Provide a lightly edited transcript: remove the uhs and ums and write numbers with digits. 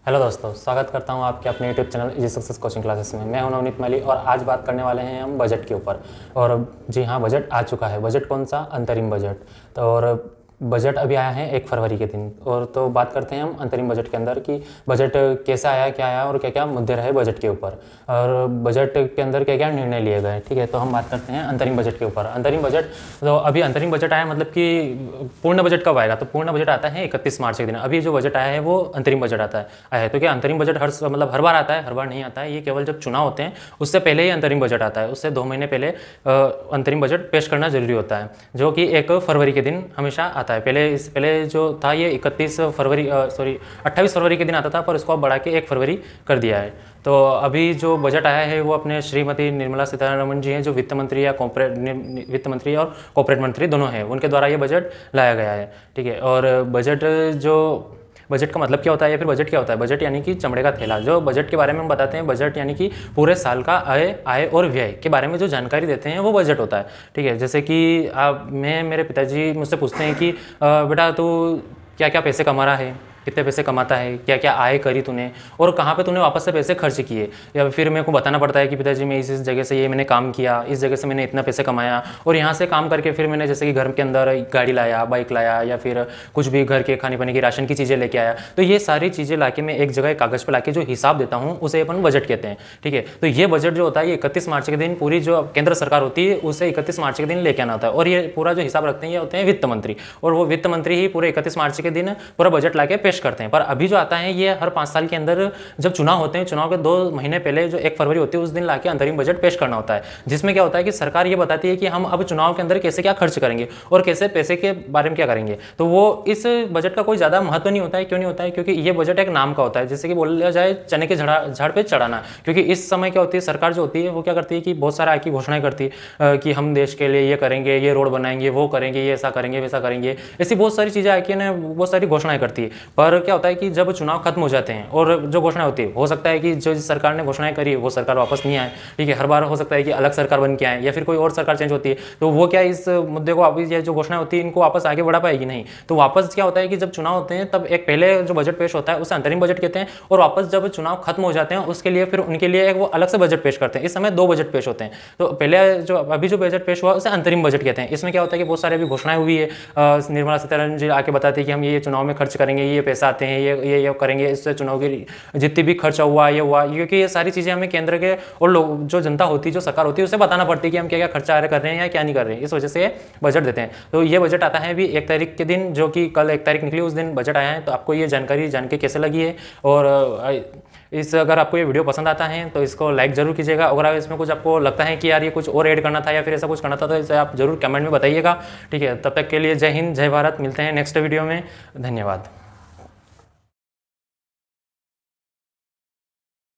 Hello दोस्तों, स्वागत करता हूं आपके अपने YouTube channel easy success coaching classes में। मैं हूं नवनीत माली और आज बात करने वाले हैं हम बजट के ऊपर। और जी हाँ, बजट आ चुका है। बजट कौन सा? अंतरिम बजट। तो और बजट अभी आया है 1 फरवरी के दिन। और तो बात करते हैं हम अंतरिम बजट के अंदर कि बजट कैसा आया, क्या आया और क्या क्या मुद्दे रहे बजट के ऊपर, और बजट के अंदर क्या क्या निर्णय लिए गए। ठीक है, तो हम बात करते हैं अंतरिम बजट के ऊपर। अंतरिम बजट, तो अभी अंतरिम बजट आया मतलब कि पूर्ण बजट कब आएगा? तो पूर्ण बजट आता है 31 मार्च के दिन। अभी जो बजट आया है वो अंतरिम बजट आया है। तो क्या अंतरिम बजट हर बार आता है? हर बार नहीं आता है। ये केवल जब चुनाव होते हैं उससे पहले ही अंतरिम बजट आता है। उससे 2 महीने पहले अंतरिम बजट पेश करना जरूरी होता है, जो कि 1 फरवरी के दिन हमेशा आता है। पहले जो था ये 28 फरवरी के दिन आता था, पर इसको अब बढ़ा के 1 फरवरी कर दिया है। तो अभी जो बजट आया है वो अपने श्रीमती निर्मला सीतारमण जी हैं, जो वित्त मंत्री और कॉर्पोरेट मंत्री दोनों हैं, उनके द्वारा ये बजट लाया गया है। ठीक है, और बजट का मतलब क्या होता है या फिर बजट क्या होता है? बजट यानी कि चमड़े का थैला। जो बजट के बारे में हम बताते हैं, बजट यानी कि पूरे साल का आय और व्यय के बारे में जो जानकारी देते हैं वो बजट होता है। ठीक है, जैसे कि मेरे पिताजी मुझसे पूछते हैं कि बेटा तू क्या क्या पैसे कमा रहा है, कितने पैसे कमाता है, क्या क्या आय करी तूने और कहाँ पे तूने वापस से पैसे खर्च किए। या फिर मेरे को बताना पड़ता है कि पिताजी मैं इस जगह से ये मैंने काम किया, इस जगह से मैंने इतना पैसे कमाया और यहाँ से काम करके फिर मैंने जैसे कि घर के अंदर गाड़ी लाया, बाइक लाया या फिर कुछ भी घर के खाने पाने की राशन की चीज़ें लेके आया। तो ये सारी चीज़ें लाके मैं एक जगह कागज़ पर लाके जो हिसाब देता हूँ उसे अपन बजट कहते हैं। ठीक है, तो ये बजट जो होता है ये 31 मार्च के दिन पूरी जो केंद्र सरकार होती है उसे 31 मार्च के दिन लेके आना होता है। और ये पूरा जो हिसाब रखते हैं ये होते हैं वित्त मंत्री, और वो वित्त मंत्री ही पूरे 31 मार्च के दिन पूरा बजट लाके पेश करते हैं। पर अभी जो आता है ये हर 5 साल के अंदर जब चुनाव होते हैं, चुनाव के 2 महीने पहले जो 1 फरवरी होती है उस दिन लाके अंतरिम बजट पेश करना होता है, जिसमें क्या होता है कि सरकार ये बताती है कि हम अब चुनाव के अंदर कैसे क्या खर्च करेंगे और कैसे पैसे के बारे में क्या करेंगे। तो वो इस बजट का कोई ज़्यादा महत्व नहीं होता है। क्यों नहीं होता है? क्योंकि ये बजट एक नाम का होता है, जैसे कि बोला जाए चने के झाड़ पे चढ़ाना। क्योंकि इस समय क्या होती है, सरकार जो होती है वो क्या करती है कि बहुत सारा की घोषणाएं करती है कि हम देश के लिए ये करेंगे, ये रोड बनाएंगे, वो करेंगे, ये ऐसा करेंगे, वैसा करेंगे, ऐसी बहुत सारी चीज़ें आके ना बहुत सारी घोषणाएं करती है। पर क्या होता है कि जब चुनाव खत्म हो जाते हैं और जो घोषणा होती है, हो सकता है कि जो सरकार ने घोषणाएं करी वो सरकार वापस नहीं आए। ठीक है, हर बार हो सकता है कि अलग सरकार बन के आए या फिर कोई और सरकार चेंज होती है, तो वो क्या इस मुद्दे को वापस, ये जो घोषणा होती है इनको वापस आगे बढ़ा पाएगी? नहीं। तो वापस क्या होता है कि जब चुनाव होते हैं तब एक पहले जो बजट पेश होता है उसे अंतरिम बजट कहते हैं, और वापस जब चुनाव खत्म हो जाते हैं उसके लिए फिर उनके लिए एक वो अलग से बजट पेश करते हैं। इस समय 2 बजट पेश होते हैं। तो पहले जो अभी जो बजट पेश हुआ उसे अंतरिम बजट कहते हैं। इसमें क्या होता है कि बहुत सारे अभी घोषणाएं हुई है, निर्मला सीतारमण जी आके बताती है कि हम ये चुनाव में खर्च करेंगे, ये पैसा आते हैं, ये करेंगे, इससे चुनाव की जितनी भी खर्चा हुआ ये हुआ, क्योंकि ये सारी चीज़ें हमें केंद्र के और लोग जो जनता होती है, जो सरकार होती है, उसे बताना पड़ती है कि हम क्या क्या खर्चा कर रहे हैं या क्या नहीं कर रहे हैं। इस वजह से बजट देते हैं। तो ये बजट आता है अभी 1 तारीख के दिन, जो कि कल 1 तारीख निकली, उस दिन बजट आया है। तो आपको ये जानकारी जान के कैसे लगी है, और अगर आपको ये वीडियो पसंद आता है तो इसको लाइक जरूर कीजिएगा। अगर इसमें कुछ आपको लगता है कि यार ये कुछ और ऐड करना था या फिर ऐसा कुछ करना था तो इसे आप जरूर कमेंट में बताइएगा। ठीक है, तब तक के लिए जय हिंद, जय भारत। मिलते हैं नेक्स्ट वीडियो में। धन्यवाद।